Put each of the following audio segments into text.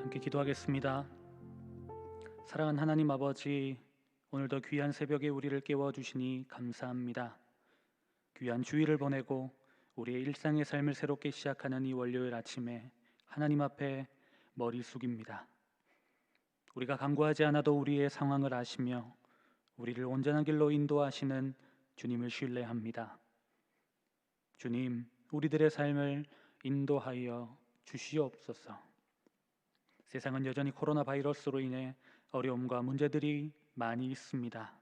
함께 기도하겠습니다. 사랑하는 하나님 아버지, 오늘도 귀한 새벽에 우리를 깨워주시니 감사합니다. 귀한 주일을 보내고 우리의 일상의 삶을 새롭게 시작하는 이 월요일 아침에 하나님 앞에 머리 숙입니다. 우리가 간구하지 않아도 우리의 상황을 아시며 우리를 온전한 길로 인도하시는 주님을 신뢰합니다. 주님, 우리들의 삶을 인도하여 주시옵소서. 세상은 여전히 코로나 바이러스로 인해 어려움과 문제들이 많이 있습니다.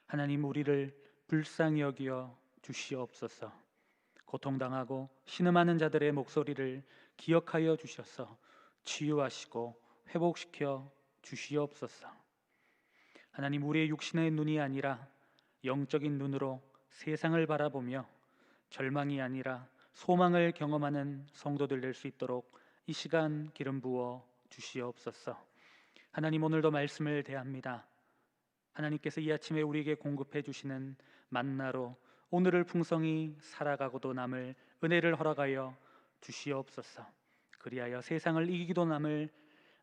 하나님, 우리를 불쌍히 여겨 주시옵소서. 고통당하고 신음하는 자들의 목소리를 기억하여 주셔서 치유하시고 회복시켜 주시옵소서. 하나님, 우리의 육신의 눈이 아니라 영적인 눈으로 세상을 바라보며 절망이 아니라 소망을 경험하는 성도들 될 수 있도록 이 시간 기름 부어 주시옵소서. 하나님, 오늘도 말씀을 대합니다. 하나님께서 이 아침에 우리에게 공급해 주시는 만나로 오늘을 풍성히 살아가고도 남을 은혜를 허락하여 주시옵소서. 그리하여 세상을 이기기도 남을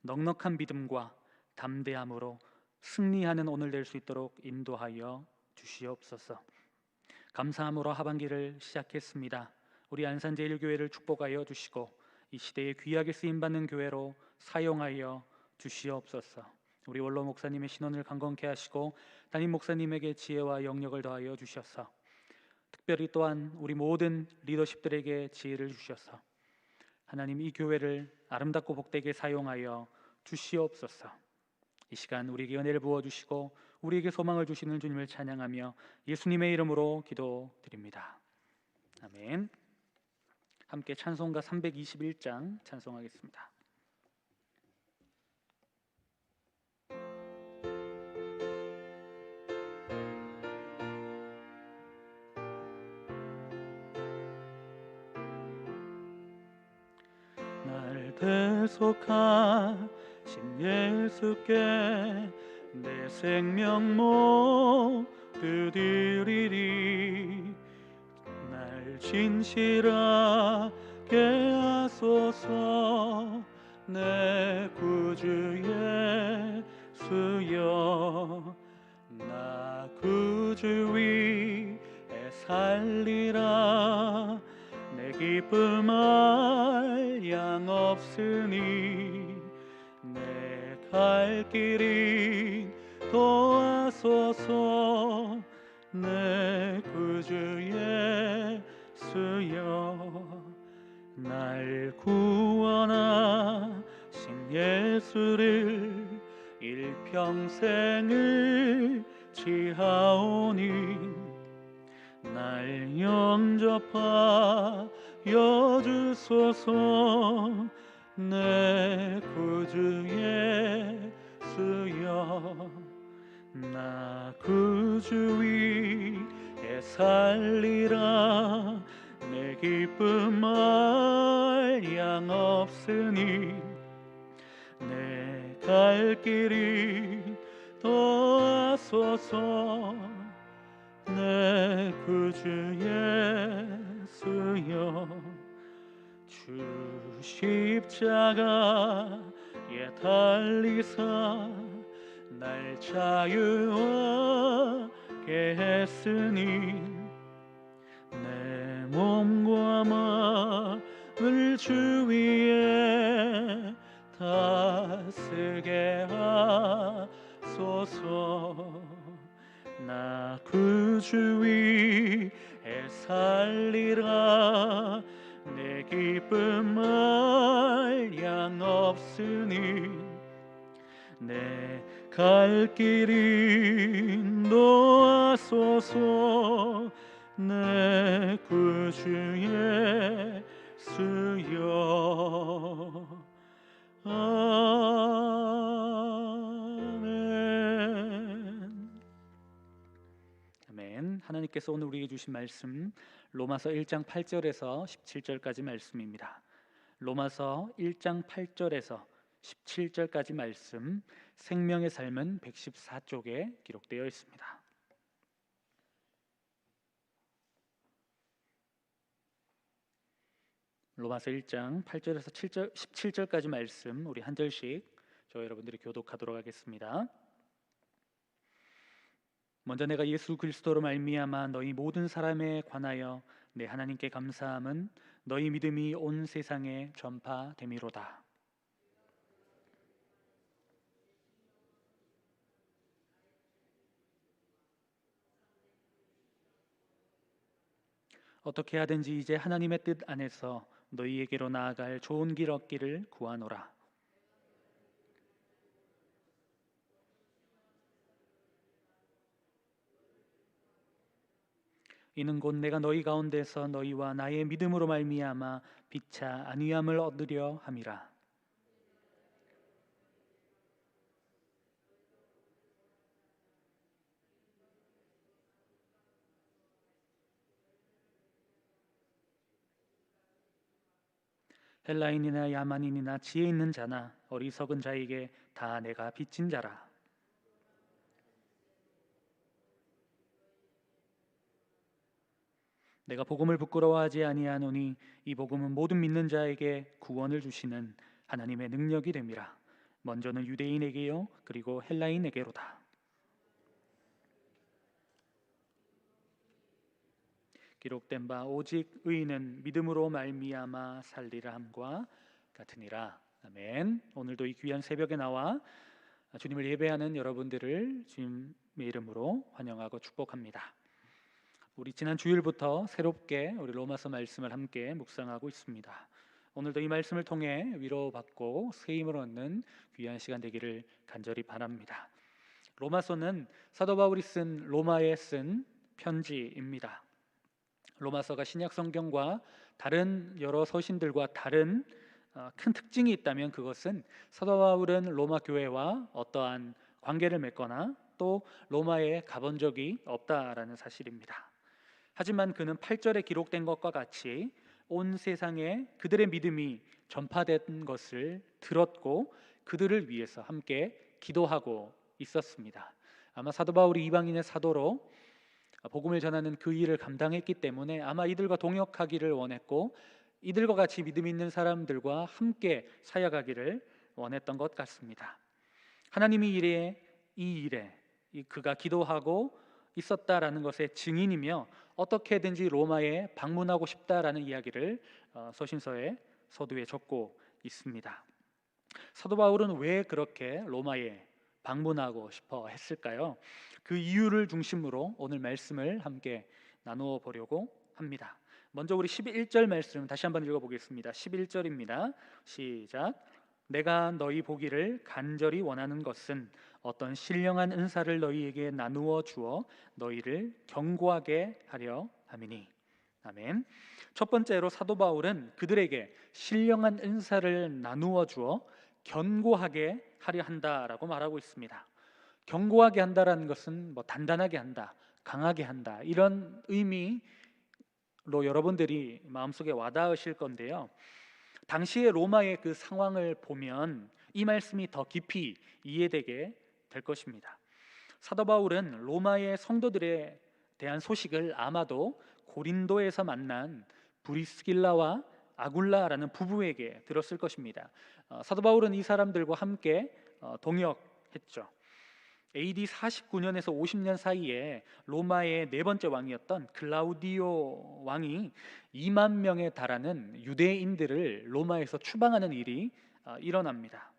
넉넉한 믿음과 담대함으로 승리하는 오늘 될 수 있도록 인도하여 주시옵소서. 감사함으로 하반기를 시작했습니다. 우리 안산제일교회를 축복하여 주시고 이 시대에 귀하게 쓰임받는 교회로 사용하여 주시옵소서. 우리 원로 목사님의 신원을 강건케 하시고 담임 목사님에게 지혜와 영역을 더하여 주셔서 특별히 또한 우리 모든 리더십들에게 지혜를 주셔서 하나님, 이 교회를 아름답고 복되게 사용하여 주시옵소서. 이 시간 우리에게 은혜를 부어주시고 우리에게 소망을 주시는 주님을 찬양하며 예수님의 이름으로 기도드립니다. 아멘. 함께 찬송가 321장 찬송하겠습니다. 날 대속하신 예수께 내 생명 모두 드리리. 날 진실하게 하소서. 내 구주 예수여, 나 구주 위에 살리라. 내 기쁨 한량 없으니 내 갈 길이 도와소서. 내 구주 예수여, 날 구원하신 예수를 일평생을 지하오니 날 영접하여 주소서. 내 구주 예수여, 나 구주 위에 살리라. 내 기쁨 한량 없으니 내 갈 길이 도와소서. 내 구주 예수여, 주 십자가에 달리사 날 자유하게 했으니 내 몸과 마음을 주 위에 다스게 하소서. 나 구주 위에 살리라. 내 기쁨 한량 없으니 내 갈 길이 인도하소서. 내 구주 예수여, 아멘. 아멘. 하나님께서 오늘 우리에게 주신 말씀 로마서 1장 8절에서 17절까지 말씀입니다. 로마서 1장 8절에서 17절까지 말씀, 생명의 삶은 114쪽에 기록되어 있습니다. 로마서 1장 8절에서 7절, 17절까지 말씀 우리 한 절씩 저 여러분들이 교독하도록 하겠습니다. 먼저 내가 예수 그리스도로 말미암아 너희 모든 사람에 관하여 내 하나님께 감사함은 너희 믿음이 온 세상에 전파됨이로다. 어떻게 하든지 이제 하나님의 뜻 안에서 너희에게로 나아갈 좋은 길 얻기를 구하노라. 이는 곧 내가 너희 가운데서 너희와 나의 믿음으로 말미암아 피차 안위함을 얻으려 함이라. 헬라인이나 야만인이나 지혜 있는 자나 어리석은 자에게 다 내가 빚진 자라. 내가 복음을 부끄러워하지 아니하노니 이 복음은 모든 믿는 자에게 구원을 주시는 하나님의 능력이 됨이라. 먼저는 유대인에게요 그리고 헬라인에게로다. 기록된 바 오직 의인은 믿음으로 말미암아 살리라 함과 같으니라. 아멘. 오늘도 이 귀한 새벽에 나와 주님을 예배하는 여러분들을 주님의 이름으로 환영하고 축복합니다. 우리 지난 주일부터 새롭게 우리 로마서 말씀을 함께 묵상하고 있습니다. 오늘도 이 말씀을 통해 위로받고 새 힘을 얻는 귀한 시간 되기를 간절히 바랍니다. 로마서는 사도 바울이 쓴 로마에 쓴 편지입니다. 로마서가 신약 성경과 다른 여러 서신들과 다른 큰 특징이 있다면 그것은 사도 바울은 로마 교회와 어떠한 관계를 맺거나 또 로마에 가본 적이 없다라는 사실입니다. 하지만 그는 8절에 기록된 것과 같이 온 세상에 그들의 믿음이 전파된 것을 들었고 그들을 위해서 함께 기도하고 있었습니다. 아마 사도 바울이 이방인의 사도로 복음을 전하는 그 일을 감당했기 때문에 아마 이들과 동역하기를 원했고 이들과 같이 믿음 있는 사람들과 함께 사역하기를 원했던 것 같습니다. 하나님이 이 일에 그가 기도하고 있었다라는 것의 증인이며 어떻게든지 로마에 방문하고 싶다라는 이야기를 서두에 적고 있습니다. 사도 바울은 왜 그렇게 로마에 방문하고 싶어 했을까요? 그 이유를 중심으로 오늘 말씀을 함께 나누어 보려고 합니다. 먼저 우리 11절 말씀 다시 한번 읽어보겠습니다. 11절입니다. 시작. 내가 너희 보기를 간절히 원하는 것은 어떤 신령한 은사를 너희에게 나누어 주어 너희를 견고하게 하려 함이니. 아멘. 첫 번째로 사도 바울은 그들에게 신령한 은사를 나누어 주어 견고하게 하려 한다라고 말하고 있습니다. 견고하게 한다라는 것은 단단하게 한다, 강하게 한다 이런 의미로 여러분들이 마음속에 와닿으실 건데요. 당시의 로마의 그 상황을 보면 이 말씀이 더 깊이 이해되게 될 것입니다. 사도 바울은 로마의 성도들에 대한 소식을 아마도 고린도에서 만난 브리스길라와 아굴라라는 부부에게 들었을 것입니다. 사도 바울은 이 사람들과 함께 동역했죠. AD 49년에서 50년 사이에 로마의 네 번째 왕이었던 글라우디오 왕이 2만 명에 달하는 유대인들을 로마에서 추방하는 일이 일어납니다.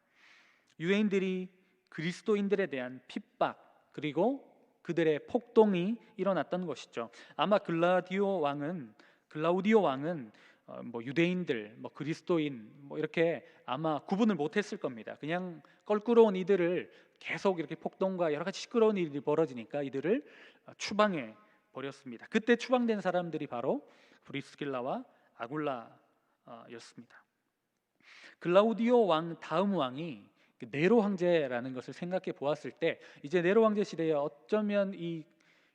유대인들이 그리스도인들에 대한 핍박 그리고 그들의 폭동이 일어났던 것이죠. 아마 글라우디오 왕은 유대인들, 그리스도인 이렇게 아마 구분을 못했을 겁니다. 그냥 껄끄러운 이들을 계속 이렇게 폭동과 여러 가지 시끄러운 일이 벌어지니까 이들을 추방해 버렸습니다. 그때 추방된 사람들이 바로 브리스길라와 아굴라였습니다. 글라우디오 왕 다음 왕이 네로 황제라는 것을 생각해 보았을 때 이제 네로 황제 시대에 어쩌면 이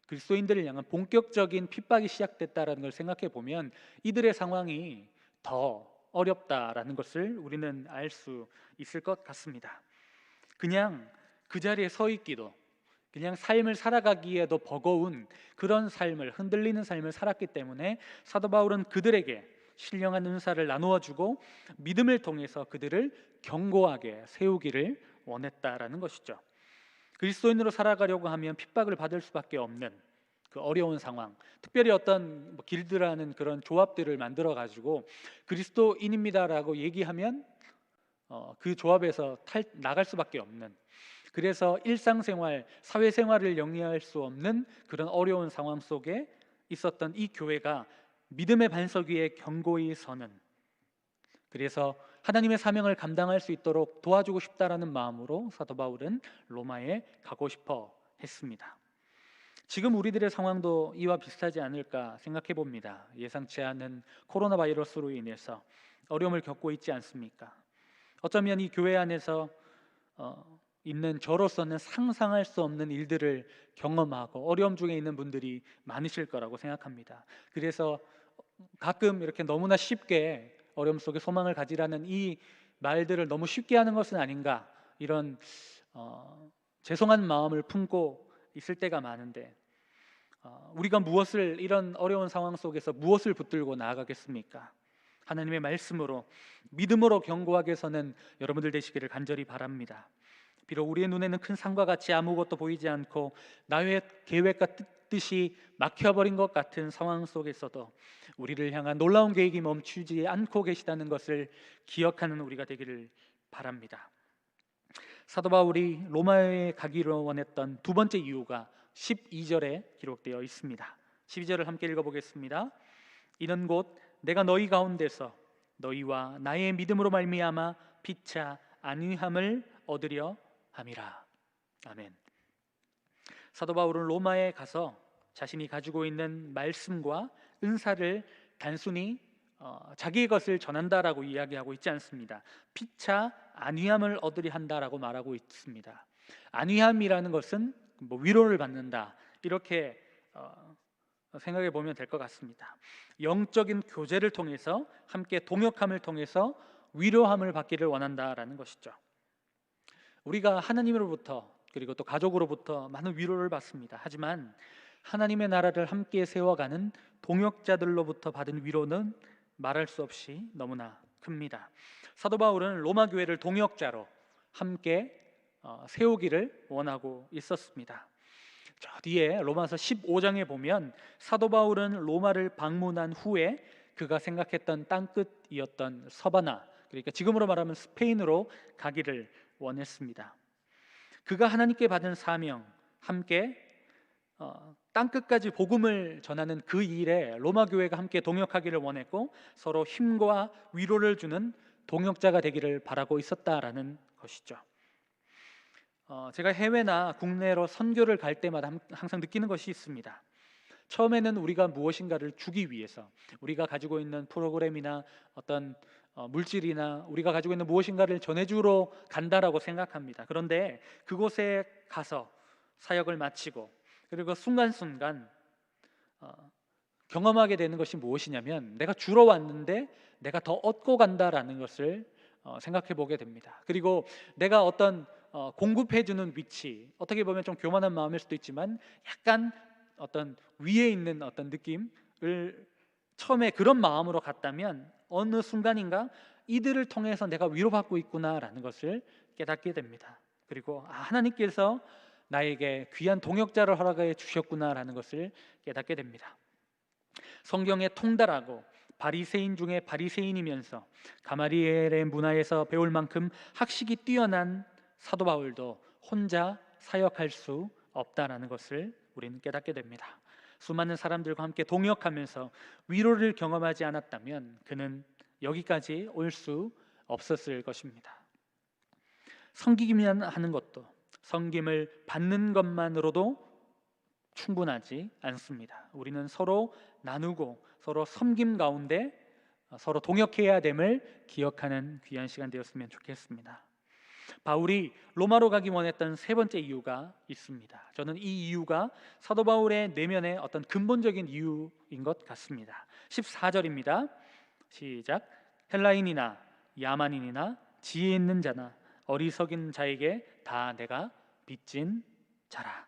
그리스도인들을 향한 본격적인 핍박이 시작됐다라는 걸 생각해 보면 이들의 상황이 더 어렵다라는 것을 우리는 알 수 있을 것 같습니다. 그냥 그 자리에 서 있기도 그냥 삶을 살아가기에도 버거운 그런 삶을 흔들리는 삶을 살았기 때문에 사도 바울은 그들에게 신령한 은사를 나누어 주고 믿음을 통해서 그들을 견고하게 세우기를 원했다라는 것이죠. 그리스도인으로 살아가려고 하면 핍박을 받을 수밖에 없는 그 어려운 상황, 특별히 어떤 길드라는 그런 조합들을 만들어 가지고 그리스도인입니다라고 얘기하면 그 조합에서 나갈 수밖에 없는, 그래서 일상생활, 사회생활을 영위할 수 없는 그런 어려운 상황 속에 있었던 이 교회가 믿음의 반석 위에 견고히 서는, 그래서 하나님의 사명을 감당할 수 있도록 도와주고 싶다라는 마음으로 사도 바울은 로마에 가고 싶어 했습니다. 지금 우리들의 상황도 이와 비슷하지 않을까 생각해 봅니다. 예상치 않은 코로나 바이러스로 인해서 어려움을 겪고 있지 않습니까? 어쩌면 이 교회 안에서 있는 저로서는 상상할 수 없는 일들을 경험하고 어려움 중에 있는 분들이 많으실 거라고 생각합니다. 그래서 가끔 이렇게 너무나 쉽게 어려움 속에 소망을 가지라는 이 말들을 너무 쉽게 하는 것은 아닌가, 이런 죄송한 마음을 품고 있을 때가 많은데, 우리가 이런 어려운 상황 속에서 무엇을 붙들고 나아가겠습니까? 하나님의 말씀으로 믿음으로 견고하게 서는 여러분들 되시기를 간절히 바랍니다. 비록 우리의 눈에는 큰 산과 같이 아무것도 보이지 않고 나의 계획과 뜻이 막혀버린 것 같은 상황 속에서도 우리를 향한 놀라운 계획이 멈추지 않고 계시다는 것을 기억하는 우리가 되기를 바랍니다. 사도 바울이 로마에 가기로 원했던 두 번째 이유가 12절에 기록되어 있습니다. 12절을 함께 읽어보겠습니다. 이는 곧 내가 너희 가운데서 너희와 나의 믿음으로 말미암아 피차 안위함을 얻으려 함이라. 아멘. 사도 바울은 로마에 가서 자신이 가지고 있는 말씀과 은사를 단순히 자기의 것을 전한다라고 이야기하고 있지 않습니다. 피차 안위함을 얻으려 한다라고 말하고 있습니다. 안위함이라는 것은 위로를 받는다, 이렇게 생각해 보면 될 것 같습니다. 영적인 교제를 통해서, 함께 동역함을 통해서 위로함을 받기를 원한다라는 것이죠. 우리가 하나님으로부터 그리고 또 가족으로부터 많은 위로를 받습니다. 하지만 하나님의 나라를 함께 세워가는 동역자들로부터 받은 위로는 말할 수 없이 너무나 큽니다. 사도 바울은 로마 교회를 동역자로 함께 세우기를 원하고 있었습니다. 저 뒤에 로마서 15장에 보면 사도 바울은 로마를 방문한 후에 그가 생각했던 땅끝이었던 서바나, 그러니까 지금으로 말하면 스페인으로 가기를 원했습니다. 그가 하나님께 받은 사명, 함께 땅끝까지 복음을 전하는 그 일에 로마 교회가 함께 동역하기를 원했고 서로 힘과 위로를 주는 동역자가 되기를 바라고 있었다라는 것이죠. 제가 해외나 국내로 선교를 갈 때마다 항상 느끼는 것이 있습니다. 처음에는 우리가 무엇인가를 주기 위해서, 우리가 가지고 있는 프로그램이나 어떤 물질이나 우리가 가지고 있는 무엇인가를 전해주러 간다라고 생각합니다. 그런데 그곳에 가서 사역을 마치고 그리고 순간순간 경험하게 되는 것이 무엇이냐면, 내가 주러 왔는데 내가 더 얻고 간다라는 것을 생각해 보게 됩니다. 그리고 내가 어떤 공급해주는 위치, 어떻게 보면 좀 교만한 마음일 수도 있지만 약간 어떤 위에 있는 어떤 느낌을 처음에 그런 마음으로 갔다면 어느 순간인가 이들을 통해서 내가 위로받고 있구나라는 것을 깨닫게 됩니다. 그리고 하나님께서 나에게 귀한 동역자를 허락해 주셨구나라는 것을 깨닫게 됩니다. 성경에 통달하고 바리새인 중에 바리새인이면서 가마리엘의 문화에서 배울 만큼 학식이 뛰어난 사도 바울도 혼자 사역할 수 없다라는 것을 우리는 깨닫게 됩니다. 수많은 사람들과 함께 동역하면서 위로를 경험하지 않았다면 그는 여기까지 올 수 없었을 것입니다. 섬기기만 하는 것도, 섬김을 받는 것만으로도 충분하지 않습니다. 우리는 서로 나누고 서로 섬김 가운데 서로 동역해야 됨을 기억하는 귀한 시간 되었으면 좋겠습니다. 바울이 로마로 가기 원했던 세 번째 이유가 있습니다. 저는 이 이유가 사도 바울의 내면의 어떤 근본적인 이유인 것 같습니다. 14절입니다. 시작. 헬라인이나 야만인이나 지혜 있는 자나 어리석인 자에게 다 내가 빚진 자라.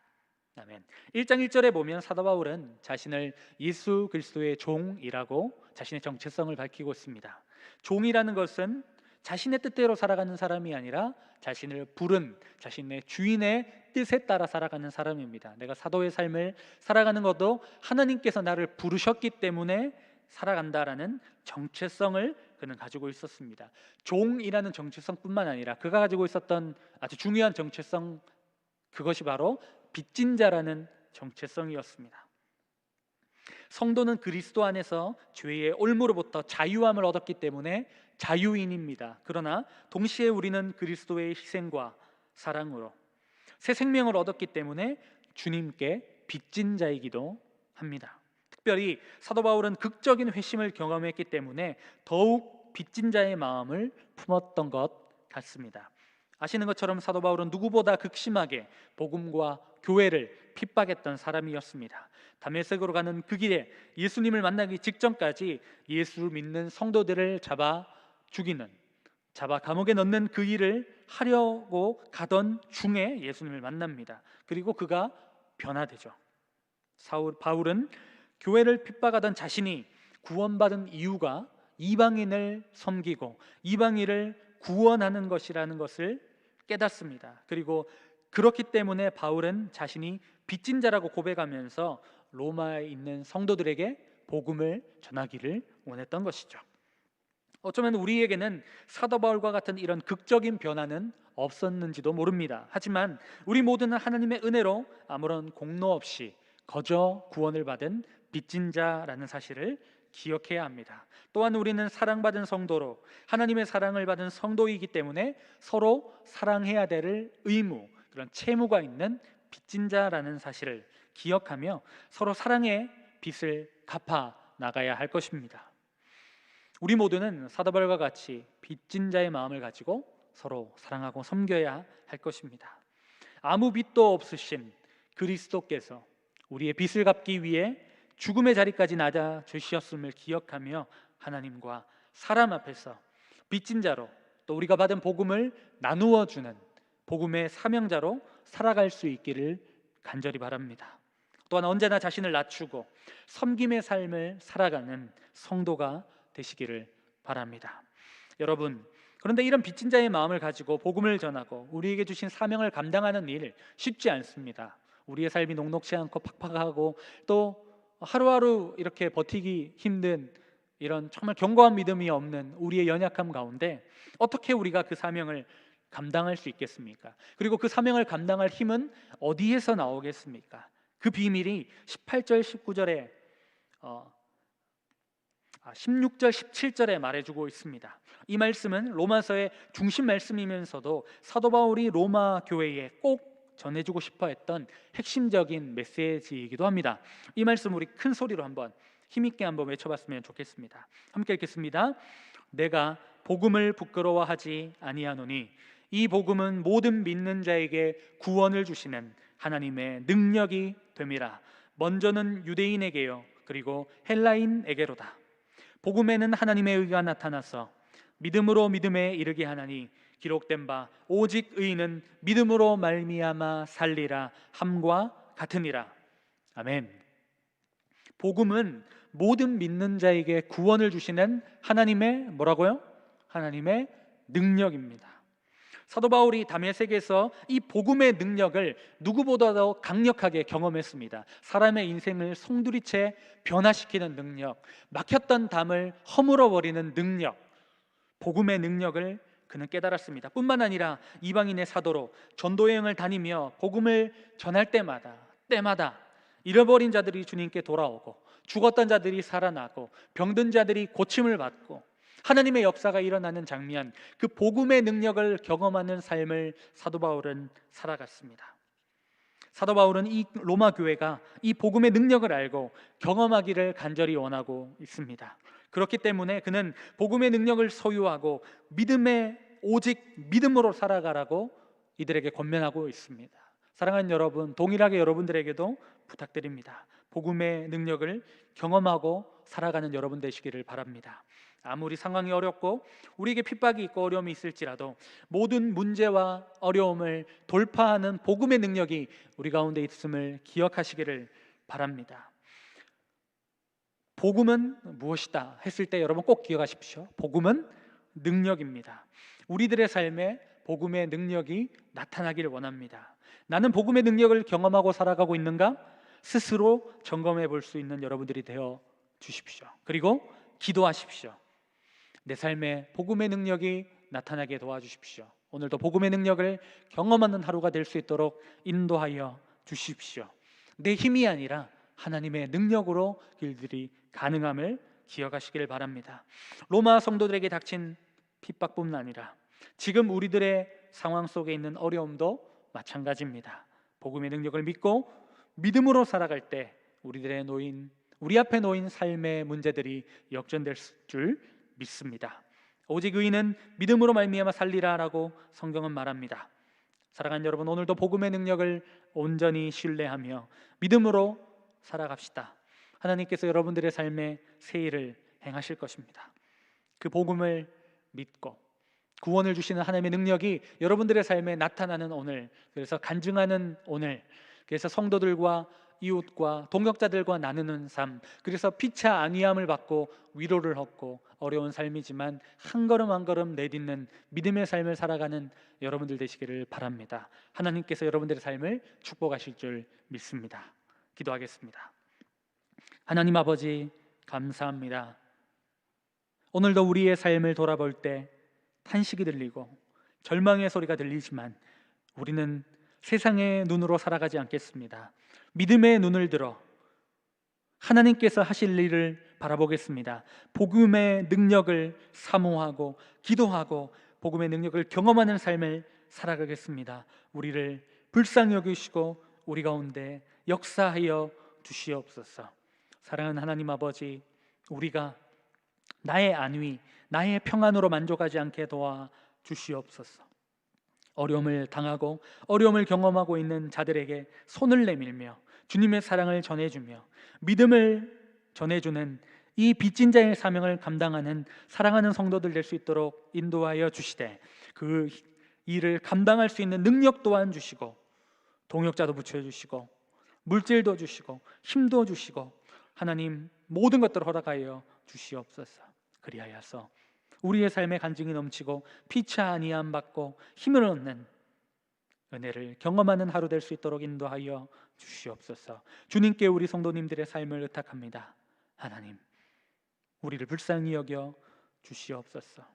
아멘. 1장 1절에 보면 사도 바울은 자신을 예수 그리스도의 종이라고 자신의 정체성을 밝히고 있습니다. 종이라는 것은 자신의 뜻대로 살아가는 사람이 아니라 자신을 부른 자신의 주인의 뜻에 따라 살아가는 사람입니다. 내가 사도의 삶을 살아가는 것도 하나님께서 나를 부르셨기 때문에 살아간다라는 정체성을 그는 가지고 있었습니다. 종이라는 정체성뿐만 아니라 그가 가지고 있었던 아주 중요한 정체성, 그것이 바로 빚진 자라는 정체성이었습니다. 성도는 그리스도 안에서 죄의 올무로부터 자유함을 얻었기 때문에 자유인입니다. 그러나 동시에 우리는 그리스도의 희생과 사랑으로 새 생명을 얻었기 때문에 주님께 빚진 자이기도 합니다. 특별히 사도 바울은 극적인 회심을 경험했기 때문에 더욱 빚진 자의 마음을 품었던 것 같습니다. 아시는 것처럼 사도 바울은 누구보다 극심하게 복음과 교회를 핍박했던 사람이었습니다. 다메섹으로 가는 그 길에 예수님을 만나기 직전까지 예수 믿는 성도들을 잡아 죽이는, 잡아 감옥에 넣는 그 일을 하려고 가던 중에 예수님을 만납니다. 그리고 그가 변화되죠. 바울은 교회를 핍박하던 자신이 구원받은 이유가 이방인을 섬기고 이방인을 구원하는 것이라는 것을 깨닫습니다. 그리고 그렇기 때문에 바울은 자신이 빚진 자라고 고백하면서 로마에 있는 성도들에게 복음을 전하기를 원했던 것이죠. 어쩌면 우리에게는 사도 바울과 같은 이런 극적인 변화는 없었는지도 모릅니다. 하지만 우리 모두는 하나님의 은혜로 아무런 공로 없이 거저 구원을 받은 빚진 자라는 사실을 기억해야 합니다. 또한 우리는 사랑받은 성도로 하나님의 사랑을 받은 성도이기 때문에 서로 사랑해야 될 의무, 그런 채무가 있는 빚진 자라는 사실을 기억하며 서로 사랑의 빚을 갚아 나가야 할 것입니다. 우리 모두는 사도 바울과 같이 빚진 자의 마음을 가지고 서로 사랑하고 섬겨야 할 것입니다. 아무 빚도 없으신 그리스도께서 우리의 빚을 갚기 위해 죽음의 자리까지 낮아 주셨음을 기억하며 하나님과 사람 앞에서 빚진 자로 또 우리가 받은 복음을 나누어 주는 복음의 사명자로 살아갈 수 있기를 간절히 바랍니다. 또한 언제나 자신을 낮추고 섬김의 삶을 살아가는 성도가 되시기를 바랍니다. 여러분, 그런데 이런 빚진 자의 마음을 가지고 복음을 전하고 우리에게 주신 사명을 감당하는 일 쉽지 않습니다. 우리의 삶이 녹록지 않고 팍팍하고 또 하루하루 이렇게 버티기 힘든 이런 정말 견고한 믿음이 없는 우리의 연약함 가운데 어떻게 우리가 그 사명을 감당할 수 있겠습니까? 그리고 그 사명을 감당할 힘은 어디에서 나오겠습니까? 그 비밀이 18절 19절에 16절 17절에 말해주고 있습니다. 이 말씀은 로마서의 중심 말씀이면서도 사도 바울이 로마 교회에 꼭 전해주고 싶어 했던 핵심적인 메시지이기도 합니다. 이 말씀 우리 큰 소리로 한번 힘있게 한번 외쳐봤으면 좋겠습니다. 함께 읽겠습니다. 내가 복음을 부끄러워하지 아니하노니 이 복음은 모든 믿는 자에게 구원을 주시는 하나님의 능력이 됨이라. 먼저는 유대인에게요 그리고 헬라인에게로다. 복음에는 하나님의 의가 나타나서 믿음으로 믿음에 이르게 하나니 기록된 바 오직 의인은 믿음으로 말미암아 살리라 함과 같으니라. 아멘. 복음은 모든 믿는 자에게 구원을 주시는 하나님의 뭐라고요? 하나님의 능력입니다. 사도 바울이 다메섹에서 이 복음의 능력을 누구보다도 강력하게 경험했습니다. 사람의 인생을 송두리째 변화시키는 능력, 막혔던 담을 허물어버리는 능력, 복음의 능력을 그는 깨달았습니다. 뿐만 아니라 이방인의 사도로 전도 여행을 다니며 복음을 전할 때마다 잃어버린 자들이 주님께 돌아오고 죽었던 자들이 살아나고 병든 자들이 고침을 받고 하나님의 역사가 일어나는 장면, 그 복음의 능력을 경험하는 삶을 사도 바울은 살아갔습니다. 사도 바울은 이 로마 교회가 이 복음의 능력을 알고 경험하기를 간절히 원하고 있습니다. 그렇기 때문에 그는 복음의 능력을 소유하고 오직 믿음으로 살아가라고 이들에게 권면하고 있습니다. 사랑하는 여러분, 동일하게 여러분들에게도 부탁드립니다. 복음의 능력을 경험하고 살아가는 여러분 되시기를 바랍니다. 아무리 상황이 어렵고 우리에게 핍박이 있고 어려움이 있을지라도 모든 문제와 어려움을 돌파하는 복음의 능력이 우리 가운데 있음을 기억하시기를 바랍니다. 복음은 무엇이다 했을 때 여러분 꼭 기억하십시오. 복음은 능력입니다. 우리들의 삶에 복음의 능력이 나타나기를 원합니다. 나는 복음의 능력을 경험하고 살아가고 있는가? 스스로 점검해 볼 수 있는 여러분들이 되어 주십시오. 그리고 기도하십시오. 내 삶에 복음의 능력이 나타나게 도와주십시오. 오늘도 복음의 능력을 경험하는 하루가 될 수 있도록 인도하여 주십시오. 내 힘이 아니라 하나님의 능력으로 일들이 가능함을 기억하시기를 바랍니다. 로마 성도들에게 닥친 핍박뿐만 아니라 지금 우리들의 상황 속에 있는 어려움도 마찬가지입니다. 복음의 능력을 믿고 믿음으로 살아갈 때 우리 앞에 놓인 삶의 문제들이 역전될 줄 믿습니다. 오직 의인은 믿음으로 말미암아 살리라라고 성경은 말합니다. 사랑하는 여러분, 오늘도 복음의 능력을 온전히 신뢰하며 믿음으로 살아갑시다. 하나님께서 여러분들의 삶에 새 일을 행하실 것입니다. 그 복음을 믿고 구원을 주시는 하나님의 능력이 여러분들의 삶에 나타나는 오늘, 그래서 간증하는 오늘, 그래서 성도들과 이웃과 동역자들과 나누는 삶, 그래서 피차 안위함을 받고 위로를 얻고 어려운 삶이지만 한 걸음 한 걸음 내딛는 믿음의 삶을 살아가는 여러분들 되시기를 바랍니다. 하나님께서 여러분들의 삶을 축복하실 줄 믿습니다. 기도하겠습니다. 하나님 아버지, 감사합니다. 오늘도 우리의 삶을 돌아볼 때 탄식이 들리고 절망의 소리가 들리지만 우리는 세상의 눈으로 살아가지 않겠습니다. 믿음의 눈을 들어 하나님께서 하실 일을 바라보겠습니다. 복음의 능력을 사모하고 기도하고 복음의 능력을 경험하는 삶을 살아가겠습니다. 우리를 불쌍히 여기시고 우리 가운데 역사하여 주시옵소서. 사랑하는 하나님 아버지, 우리가 나의 안위, 나의 평안으로 만족하지 않게 도와 주시옵소서. 어려움을 당하고 어려움을 경험하고 있는 자들에게 손을 내밀며 주님의 사랑을 전해주며 믿음을 전해주는 이 빚진 자의 사명을 감당하는 사랑하는 성도들 될 수 있도록 인도하여 주시되 그 일을 감당할 수 있는 능력 또한 주시고 동역자도 붙여주시고 물질도 주시고 힘도 주시고 하나님 모든 것들을 허락하여 주시옵소서. 그리하여서 우리의 삶에 간증이 넘치고 피차 아니함 받고 힘을 얻는 은혜를 경험하는 하루 될 수 있도록 인도하여 주시옵소서. 주님께 우리 성도님들의 삶을 의탁합니다. 하나님, 우리를 불쌍히 여겨 주시옵소서.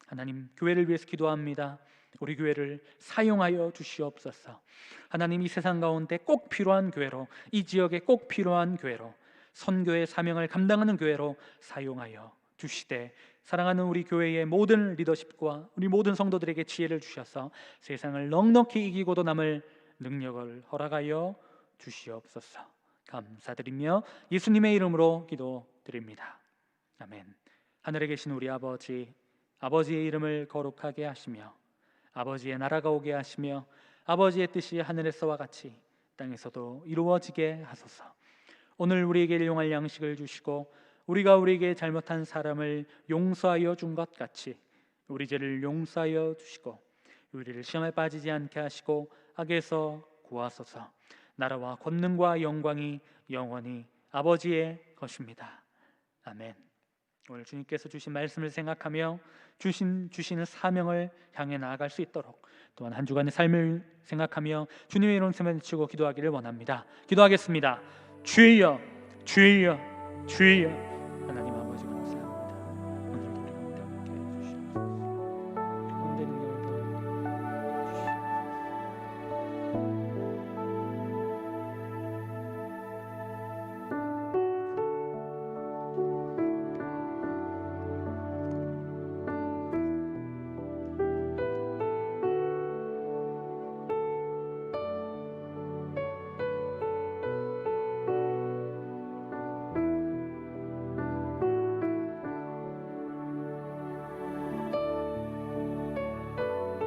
하나님, 교회를 위해서 기도합니다. 우리 교회를 사용하여 주시옵소서. 하나님, 이 세상 가운데 꼭 필요한 교회로, 이 지역에 꼭 필요한 교회로, 선교의 사명을 감당하는 교회로 사용하여 주시되 사랑하는 우리 교회의 모든 리더십과 우리 모든 성도들에게 지혜를 주셔서 세상을 넉넉히 이기고도 남을 능력을 허락하여 주시옵소서. 감사드리며 예수님의 이름으로 기도드립니다. 아멘. 하늘에 계신 우리 아버지, 아버지의 이름을 거룩하게 하시며 아버지의 나라가 오게 하시며 아버지의 뜻이 하늘에서와 같이 땅에서도 이루어지게 하소서. 오늘 우리에게 일용할 양식을 주시고 우리가 우리에게 잘못한 사람을 용서하여 준 것 같이 우리 죄를 용서하여 주시고 우리를 시험에 빠지지 않게 하시고 악에서 구하소서. 나라와 권능과 영광이 영원히 아버지의 것입니다. 아멘. 오늘 주님께서 주신 말씀을 생각하며 주시는 사명을 향해 나아갈 수 있도록 또한 한 주간의 삶을 생각하며 주님의 이름 외치고 기도하기를 원합니다. 기도하겠습니다. 주여, 주여, 주여.